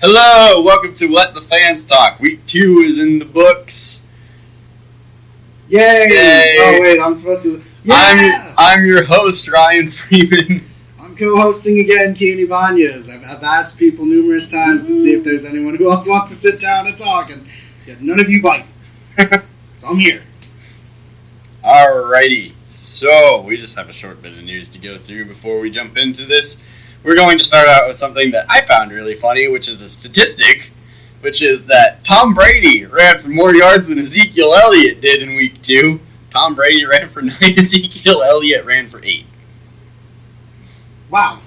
Hello, welcome to Let the Fans Talk. Week 2 is in the books. Yay! Yay. Oh wait, I'm supposed to. Yeah! I'm your host, Ryan Freeman. I'm co-hosting again, Kien Ibanez. I've asked people numerous times to see if there's anyone who else wants to sit down and talk, and yet none of you bite. So I'm here. Alrighty, so we just have a short bit of news to go through before we jump into this. We're going to start out with something that I found really funny, which is a statistic, which is that Tom Brady ran for more yards than Ezekiel Elliott did in Week 2. Tom Brady ran for 9, Ezekiel Elliott ran for 8. Wow.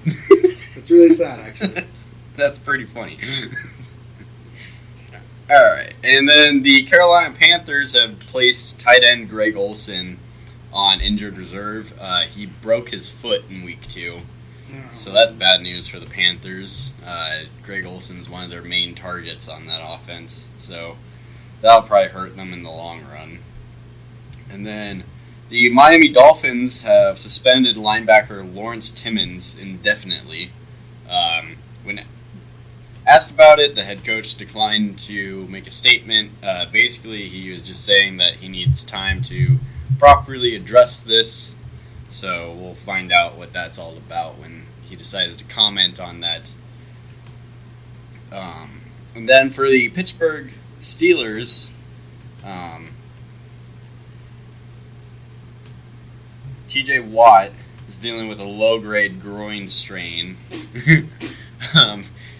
That's really sad, actually. That's pretty funny. Alright, and then the Carolina Panthers have placed tight end Greg Olsen on injured reserve. He broke his foot in Week 2. So that's bad news for the Panthers. Greg Olsen's one of their main targets on that offense. So that'll probably hurt them in the long run. And then the Miami Dolphins have suspended linebacker Lawrence Timmons indefinitely. When asked about it, the head coach declined to make a statement. Basically, he was just saying that he needs time to properly address this. So we'll find out what that's all about when he decided to comment on that. And then for the Pittsburgh Steelers, TJ Watt is dealing with a low-grade groin strain.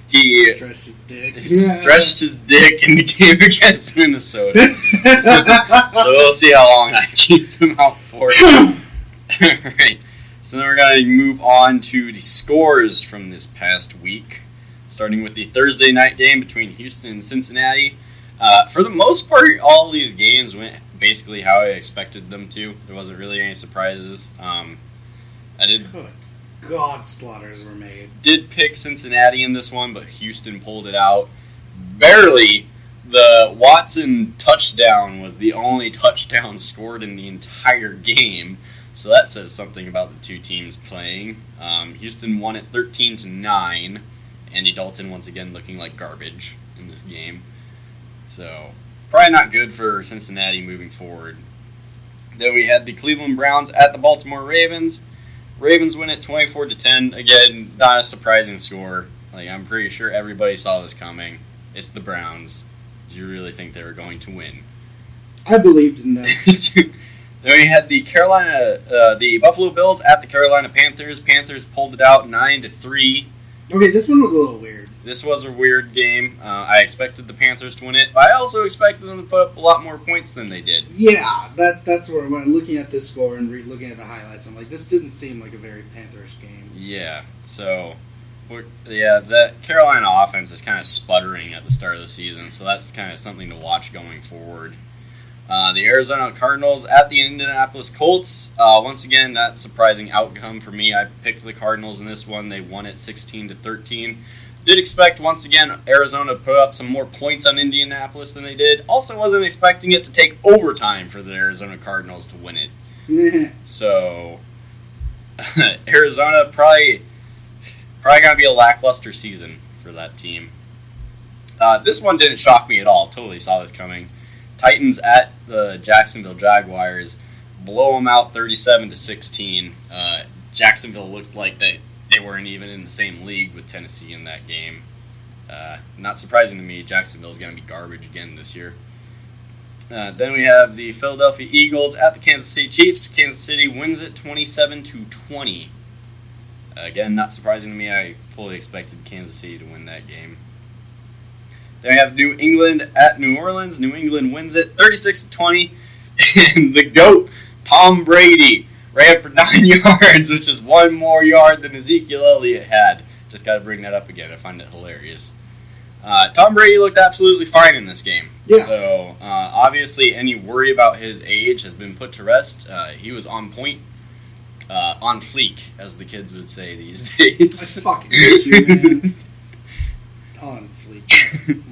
He stretched his dick. Stretched his dick in the game against Minnesota. So we'll see how long that keeps him out for. Alright, so then we're going to move on to the scores from this past week, starting with the Thursday night game between Houston and Cincinnati. For the most part, all these games went basically how I expected them to. There wasn't really any surprises. Good God, slaughters were made. Did pick Cincinnati in this one, but Houston pulled it out. Barely. The Watson touchdown was the only touchdown scored in the entire game. So that says something about the two teams playing. Houston won it 13-9. Andy Dalton once again looking like garbage in this game. So probably not good for Cincinnati moving forward. Then we had the Cleveland Browns at the Baltimore Ravens. Ravens win it 24-10. Again, not a surprising score. Like, I'm pretty sure everybody saw this coming. It's the Browns. Did you really think they were going to win? I believed in them. Then we had the Buffalo Bills at the Carolina Panthers. Panthers pulled it out 9-3. Okay, this one was a little weird. This was a weird game. I expected the Panthers to win it, but I also expected them to put up a lot more points than they did. Yeah, that's where when I'm looking at this score and looking at the highlights, I'm like, this didn't seem like a very Panthers game. Yeah, so the Carolina offense is kind of sputtering at the start of the season, so that's kind of something to watch going forward. The Arizona Cardinals at the Indianapolis Colts. Once again, not surprising outcome for me. I picked the Cardinals in this one. They won it 16-13. Did expect, once again, Arizona to put up some more points on Indianapolis than they did. Also wasn't expecting it to take overtime for the Arizona Cardinals to win it. Yeah. So, Arizona probably going to be a lackluster season for that team. This one didn't shock me at all. Totally saw this coming. Titans at the Jacksonville Jaguars blow them out 37-16. Jacksonville looked like they weren't even in the same league with Tennessee in that game. Not surprising to me, Jacksonville's going to be garbage again this year. Then we have the Philadelphia Eagles at the Kansas City Chiefs. Kansas City wins it 27-20. Again, not surprising to me. I fully expected Kansas City to win that game. Then we have New England at New Orleans. New England wins it 36-20. And the GOAT, Tom Brady, ran for 9 yards, which is one more yard than Ezekiel Elliott had. Just got to bring that up again. I find it hilarious. Tom Brady looked absolutely fine in this game. Yeah. So, obviously, any worry about his age has been put to rest. He was on point. On fleek, as the kids would say these days. I fucking hate you, man. On fleek.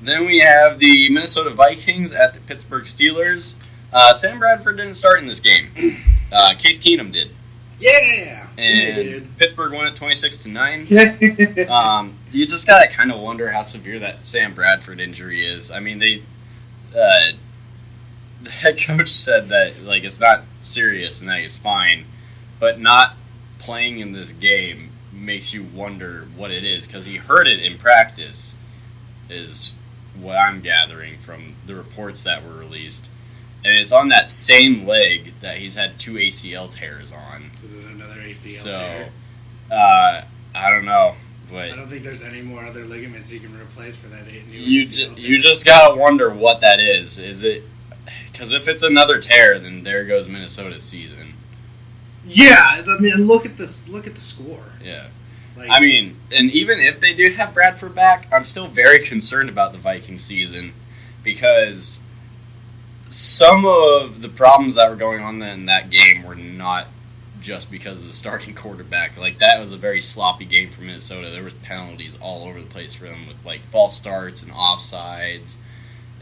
Then we have the Minnesota Vikings at the Pittsburgh Steelers. Sam Bradford didn't start in this game. Case Keenum did. Yeah. And dude. Pittsburgh won it 26-9. Yeah. You just gotta kind of wonder how severe that Sam Bradford injury is. I mean, the head coach said that like it's not serious and that he's fine, but not playing in this game makes you wonder what it is because he heard it in practice, is what I'm gathering from the reports that were released. And it's on that same leg that he's had 2 ACL tears on. Is it another ACL tear? I don't know. But I don't think there's any more other ligaments you can replace for that new you ACL tear. you just gotta wonder what that is. Is it because if it's another tear, then there goes Minnesota's season. Yeah, I mean, look at this. Look at the score. Yeah. Like, I mean, and even if they do have Bradford back, I'm still very concerned about the Vikings season because some of the problems that were going on in that game were not just because of the starting quarterback. Like, that was a very sloppy game for Minnesota. There was penalties all over the place for them with, like, false starts and offsides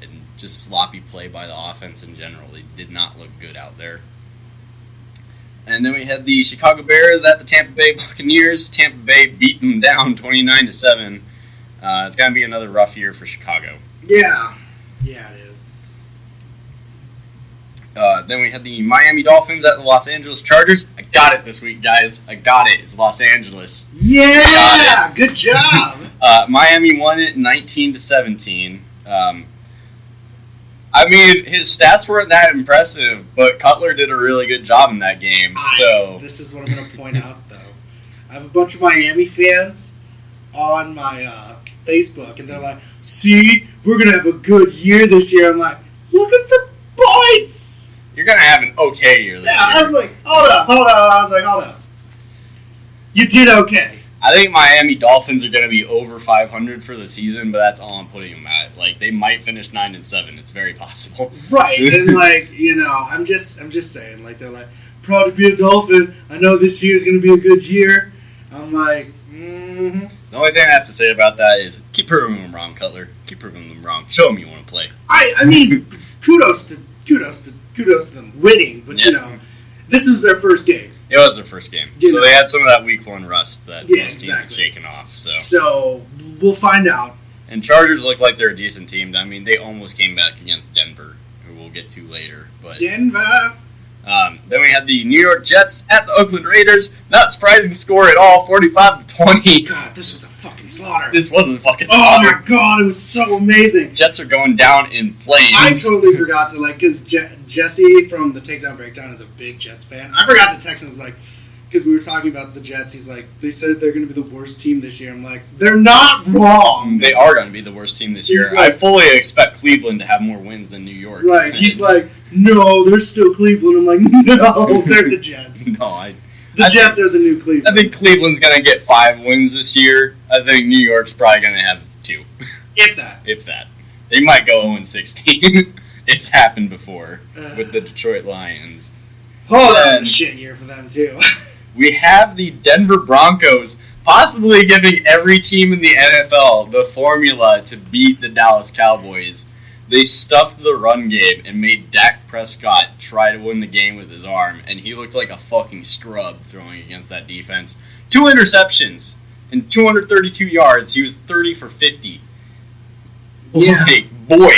and just sloppy play by the offense in general. They did not look good out there. And then we had the Chicago Bears at the Tampa Bay Buccaneers. Tampa Bay beat them down 29-7. It's going to be another rough year for Chicago. Yeah. Yeah, it is. Then we had the Miami Dolphins at the Los Angeles Chargers. I got it this week, guys. I got it. It's Los Angeles. Yeah! Good job! Miami won it 19-17. I mean, his stats weren't that impressive, but Cutler did a really good job in that game. This is what I'm going to point out, though. I have a bunch of Miami fans on my Facebook, and they're like, see, we're going to have a good year this year. I'm like, look at the points! You're going to have an okay year this year. I was like, hold up. I was like, hold up. You did okay. I think Miami Dolphins are going to be over 500 for the season, but that's all I'm putting them at. Like, they might finish 9-7. It's very possible. Right, and like, you know, I'm just saying, like, they're like, proud to be a Dolphin. I know this year is going to be a good year. I'm like, The only thing I have to say about that is keep proving them wrong, Cutler. Keep proving them wrong. Show them you want to play. I mean, kudos to them winning, but you know, this was their first game. It was their first game. So they had some of that week one rust that most teams have shaken off. So we'll find out. And Chargers look like they're a decent team. I mean, they almost came back against Denver, who we'll get to later. But Denver. Then we had the New York Jets at the Oakland Raiders. Not surprising score at all, 45-20. God, this was a fucking slaughter. This was a fucking slaughter. Oh my god, it was so amazing. Jets are going down in flames. I totally forgot to, like, because Jesse from the Takedown Breakdown is a big Jets fan. I forgot to text him. I was like, because we were talking about the Jets, he's like, they said they're going to be the worst team this year. I'm like, they're not wrong. They are going to be the worst team this year. Like, I fully expect Cleveland to have more wins than New York. Right. He's like, no, they're still Cleveland. I'm like, no, they're the Jets. The Jets are the new Cleveland. I think Cleveland's going to get 5 wins this year. I think New York's probably going to have 2. If that. If that. They might go 0-16. It's happened before with the Detroit Lions. Oh, that was a shit year for them, too. We have the Denver Broncos possibly giving every team in the NFL the formula to beat the Dallas Cowboys. They stuffed the run game and made Dak Prescott try to win the game with his arm, and he looked like a fucking scrub throwing against that defense. 2 interceptions and 232 yards. He was 30 for 50. Yeah. Like, boy.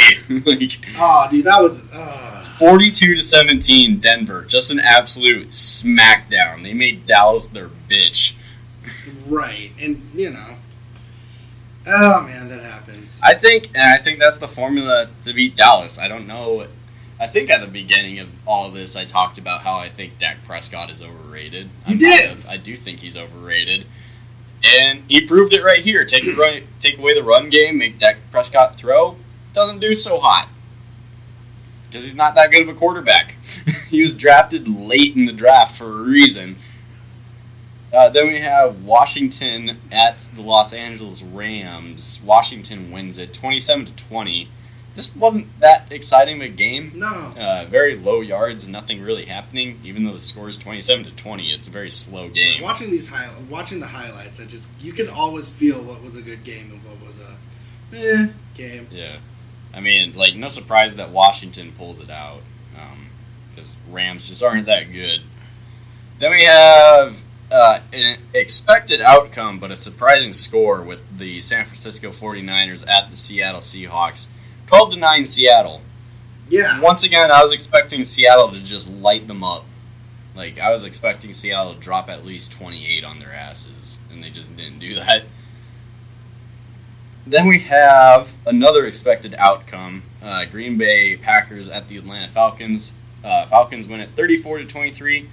Oh, dude, that was... 42-17 Denver. Just an absolute smackdown. They made Dallas their bitch. Right. And, you know. Oh, man, that happens. I think that's the formula to beat Dallas. I don't know. I think at the beginning of all of this, I talked about how I think Dak Prescott is overrated. You did? I do think he's overrated. And he proved it right here. Take away the run game, make Dak Prescott throw. Doesn't do so hot. Because he's not that good of a quarterback. He was drafted late in the draft for a reason. Then we have Washington at the Los Angeles Rams. Washington wins it 27-20. This wasn't that exciting of a game. No. Very low yards, nothing really happening. Even though the score is 27-20, it's a very slow game. Watching the highlights, you can always feel what was a good game and what was a game. Yeah. I mean, like, no surprise that Washington pulls it out, because Rams just aren't that good. Then we have an expected outcome, but a surprising score with the San Francisco 49ers at the Seattle Seahawks. 12-9 Seattle. Yeah. Once again, I was expecting Seattle to just light them up. Like, I was expecting Seattle to drop at least 28 on their asses, and they just didn't do that. Then we have another expected outcome. Green Bay Packers at the Atlanta Falcons. Falcons win at 34-23.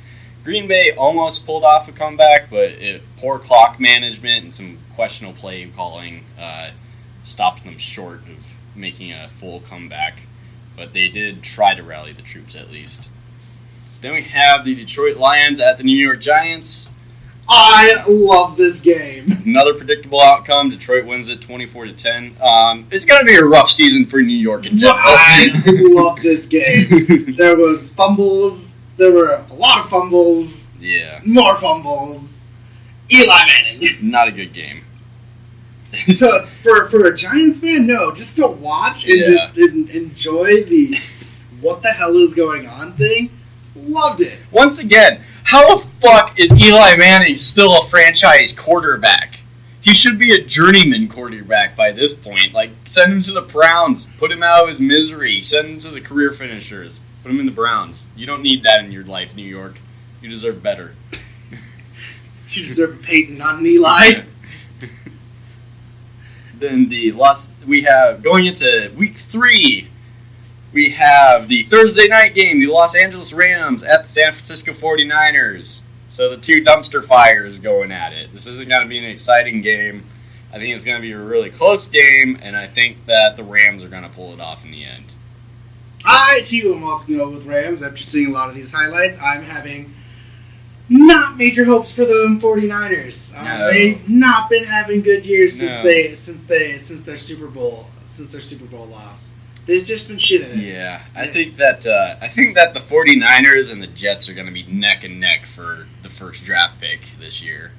Green Bay almost pulled off a comeback, but poor clock management and some questionable play calling stopped them short of making a full comeback. But they did try to rally the troops at least. Then we have the Detroit Lions at the New York Giants. I love this game. Another predictable outcome. Detroit wins it 24-10. It's going to be a rough season for New York in general. I love this game. There was fumbles. There were a lot of fumbles. Yeah. More fumbles. Eli Manning. Not a good game. So for a Giants fan, no, just to watch and just enjoy the what the hell is going on thing. Loved it. Once again, how the fuck is Eli Manning still a franchise quarterback? He should be a journeyman quarterback by this point. Like, send him to the Browns. Put him out of his misery. Send him to the career finishers. Put him in the Browns. You don't need that in your life, New York. You deserve better. You deserve a Peyton, not an Eli. Then we have, going into week 3, we have the Thursday night game, the Los Angeles Rams at the San Francisco 49ers. So the two dumpster fires going at it. This isn't going to be an exciting game. I think it's going to be a really close game, and I think that the Rams are going to pull it off in the end. I, too, am also going to go with Rams. After seeing a lot of these highlights, I'm having not major hopes for the 49ers. No. They've not been having good years since their Super Bowl loss. They've just been shit at it. Yeah, I think that the 49ers and the Jets are going to be neck and neck for the first draft pick this year.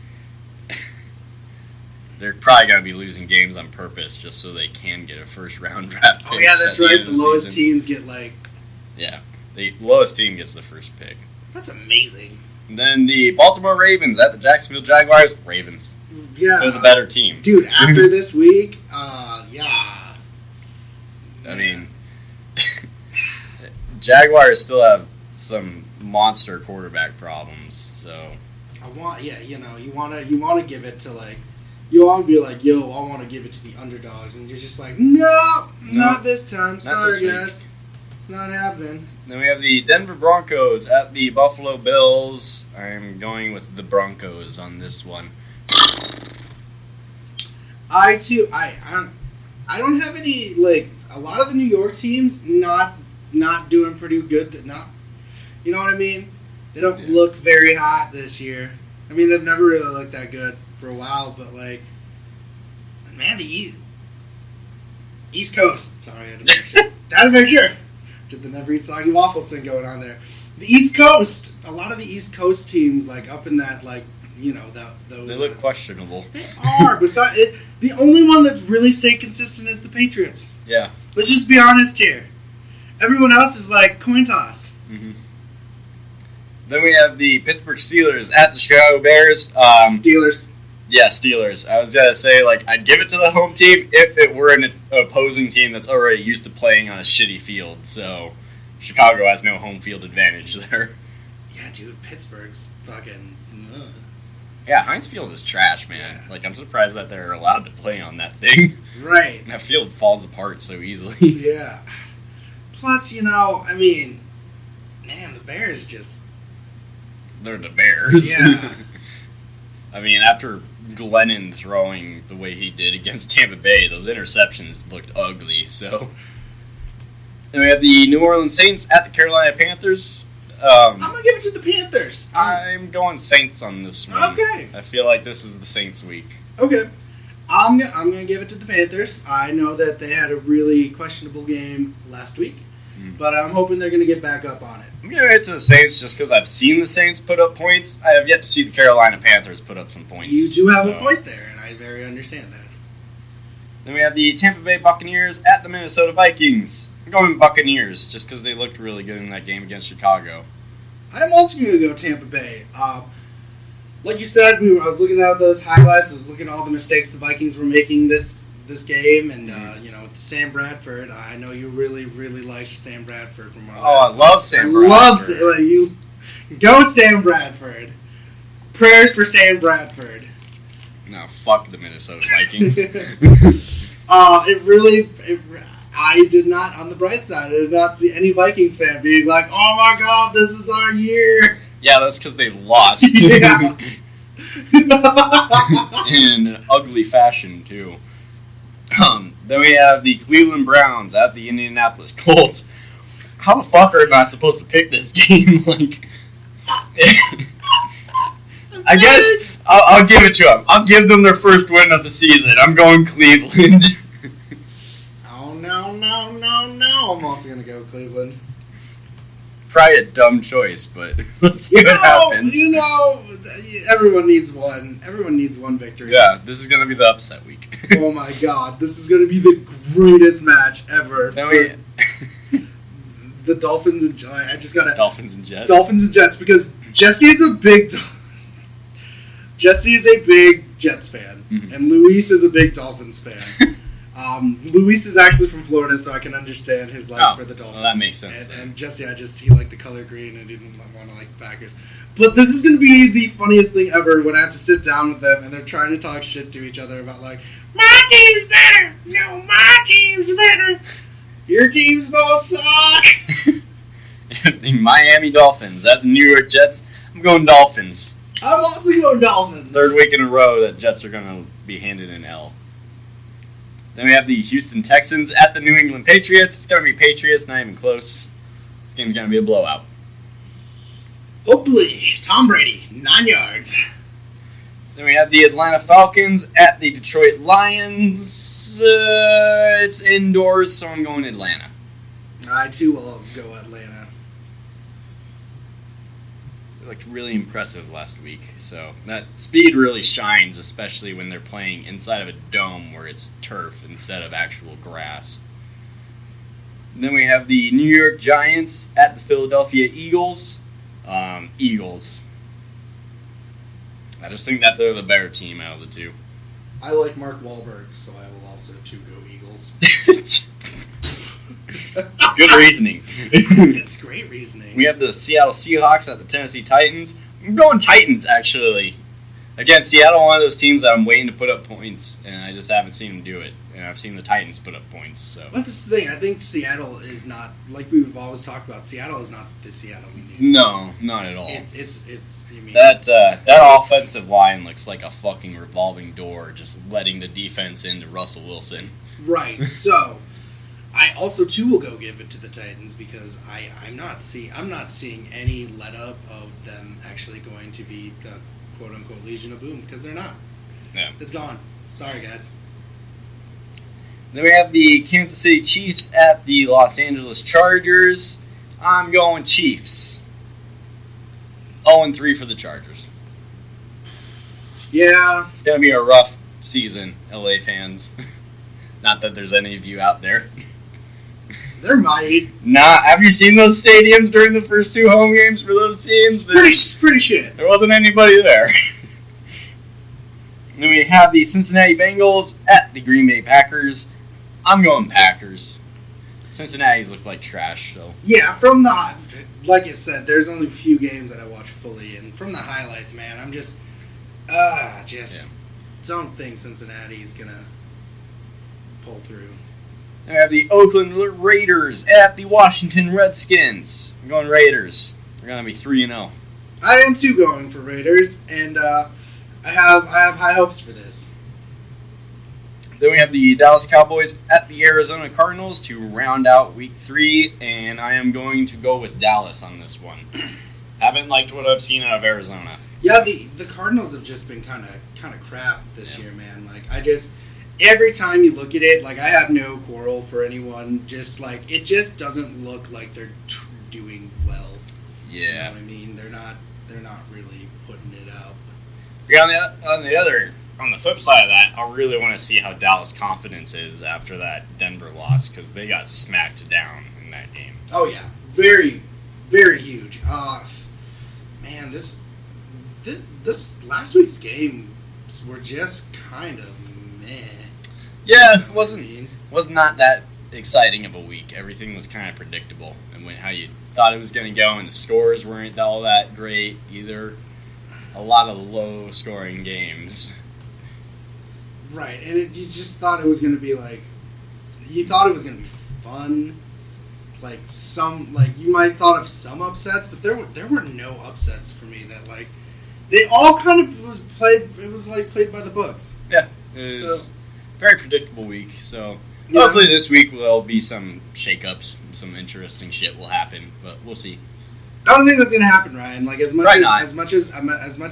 They're probably going to be losing games on purpose just so they can get a first round draft pick. Oh yeah, that's right. The lowest teams get the lowest team gets the first pick. That's amazing. And then the Baltimore Ravens at the Jacksonville Jaguars. Ravens. Yeah, they're the better team, dude. After this week, yeah. I mean, Jaguars still have some monster quarterback problems. So you want to give it to you want to be like, yo, I want to give it to the underdogs, and you're just like, no, not this time. Sorry, guys, it's not happening. Then we have the Denver Broncos at the Buffalo Bills. I'm going with the Broncos on this one. I don't have any a lot of the New York teams not doing pretty good. You know what I mean? They don't look very hot this year. I mean, they've never really looked that good for a while, but man, the East Coast. Sorry, I had to make sure. Did the never eat soggy waffles thing going on there? The East Coast. A lot of the East Coast teams, up in that, those. They look questionable. They are. Besides it, the only one that's really stayed consistent is the Patriots. Yeah. Let's just be honest here. Everyone else is coin toss. Mm-hmm. Then we have the Pittsburgh Steelers at the Chicago Bears. Steelers. Yeah, Steelers. I was going to say, I'd give it to the home team if it were an opposing team that's already used to playing on a shitty field. So, Chicago has no home field advantage there. Yeah, dude, Pittsburgh's fucking... Ugh. Yeah, Heinz Field is trash, man. Yeah. I'm surprised that they're allowed to play on that thing. Right. That field falls apart so easily. Yeah. Plus, man, the Bears just... They're the Bears. Yeah. I mean, after Glennon throwing the way he did against Tampa Bay, those interceptions looked ugly, so... Then we have the New Orleans Saints at the Carolina Panthers. I'm going to give it to the Panthers. I'm going Saints on this one. Okay. I feel like this is the Saints week. Okay. I'm gonna give it to the Panthers. I know that they had a really questionable game last week, but I'm hoping they're going to get back up on it. I'm going to give it to the Saints just because I've seen the Saints put up points. I have yet to see the Carolina Panthers put up some points. You do have a point there, and I very understand that. Then we have the Tampa Bay Buccaneers at the Minnesota Vikings. I'm going Buccaneers just because they looked really good in that game against Chicago. I'm also going to go Tampa Bay. Like you said, I was looking at those highlights. I was looking at all the mistakes the Vikings were making this game, and with Sam Bradford, I know you really, really liked Sam Bradford from our. Oh, I love Sam Bradford. You go Sam Bradford. Prayers for Sam Bradford. No, fuck the Minnesota Vikings. I did not, on the bright side, I did not see any Vikings fan being like, oh my god, this is our year. Yeah, that's because they lost. Yeah. In an ugly fashion, too. Then we have the Cleveland Browns at the Indianapolis Colts. How the fuck am I supposed to pick this game? I guess I'll give it to them. I'll give them their first win of the season. I'm going Cleveland. Oh, no. I'm also going to go Cleveland. Probably a dumb choice, but let's see what happens. Everyone needs one. Everyone needs one victory. Yeah, this is going to be the upset week. Oh my god, this is going to be the greatest match ever. The Dolphins and I just got to Dolphins and Jets. Dolphins and Jets, because Jesse is a big Jets fan, and Luis is a big Dolphins fan. Luis is actually from Florida, so I can understand his love for the Dolphins. Well, that makes sense. And Jesse, he liked the color green and didn't want to like the Packers. But this is going to be the funniest thing ever when I have to sit down with them and they're trying to talk shit to each other about like, my team's better. No, my team's better. Your teams both suck. The Miami Dolphins at the New York Jets. I'm going Dolphins. I'm also going Dolphins. Third week in a row that Jets are going to be handed an L. Then we have the Houston Texans at the New England Patriots. It's going to be Patriots, not even close. This game's going to be a blowout. Hopefully, Tom Brady, 9 yards. Then we have the Atlanta Falcons at the Detroit Lions. It's indoors, so I'm going Atlanta. I, too, will go Atlanta. They looked really impressive last week, so that speed really shines, especially when they're playing inside of a dome where it's turf instead of actual grass. Then we have the New York Giants at the Philadelphia Eagles. Eagles. I just think that they're the better team out of the two. I like Mark Wahlberg, so I will also too go Eagles. Good reasoning. It's great reasoning. We have the Seattle Seahawks at the Tennessee Titans. I'm going Titans, actually. Again, Seattle, one of those teams that I'm waiting to put up points, and I just haven't seen them do it. And I've seen the Titans put up points. So. But this is the thing. I think Seattle is not, like we've always talked about, Seattle is not the Seattle we need. No, not at all. It's you mean, that offensive line looks like a fucking revolving door, just letting the defense into Russell Wilson. Right. So, I also too will go give it to the Titans because I'm not seeing any let up of them actually going to be the quote unquote Legion of Boom, because they're not. Yeah. It's gone. Sorry, guys. Then we have the Kansas City Chiefs at the Los Angeles Chargers. I'm going Chiefs. 0-3 for the Chargers. Yeah. It's going to be a rough season, LA fans. Not that there's any of you out there. There might. Nah, have you seen those stadiums during the first two home games for those teams? Pretty shit. There wasn't anybody there. Then we have the Cincinnati Bengals at the Green Bay Packers. I'm going Packers. Cincinnati's look like trash, so. Yeah, like I said, there's only a few games that I watch fully, and from the highlights, man, I'm just don't think Cincinnati's gonna pull through. Then we have the Oakland Raiders at the Washington Redskins. I'm going Raiders. They're gonna be 3-0. I am too going for Raiders, and I have high hopes for this. Then we have the Dallas Cowboys at the Arizona Cardinals to round out Week 3, and I am going to go with Dallas on this one. Haven't liked what I've seen out of Arizona. Yeah, the Cardinals have just been kind of crap this year, man. Like every time you look at it, like I have no quarrel for anyone. Just like it just doesn't look like they're doing well. Yeah, you know what I mean, they're not really putting it out. Yeah, on the flip side of that, I really want to see how Dallas' confidence is after that Denver loss, because they got smacked down in that game. Oh yeah, very, very huge. man, this last week's games were just kind of meh. Yeah, it was not that exciting of a week. Everything was kind of predictable and went how you thought it was going to go, and the scores weren't all that great either. A lot of low-scoring games. Right, and you just thought it was going to be you thought it was going to be fun. You might have thought of some upsets, but there were no upsets for me that they all kind of was played. It was played by the books. Yeah, it was a very predictable week. So hopefully this week there'll be some shakeups, some interesting shit will happen, but we'll see. I don't think that's gonna happen, Ryan. As much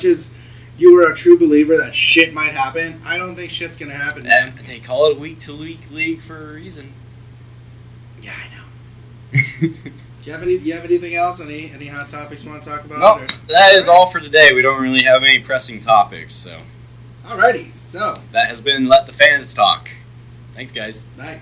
as you were a true believer that shit might happen, I don't think shit's gonna happen. Man. They call it a week-to-week league for a reason. Yeah, I know. Do you have anything else? Any hot topics you want to talk about? Nope, that is all for today. We don't really have any pressing topics, so. Alrighty, so. That has been Let the Fans Talk. Thanks, guys. Bye.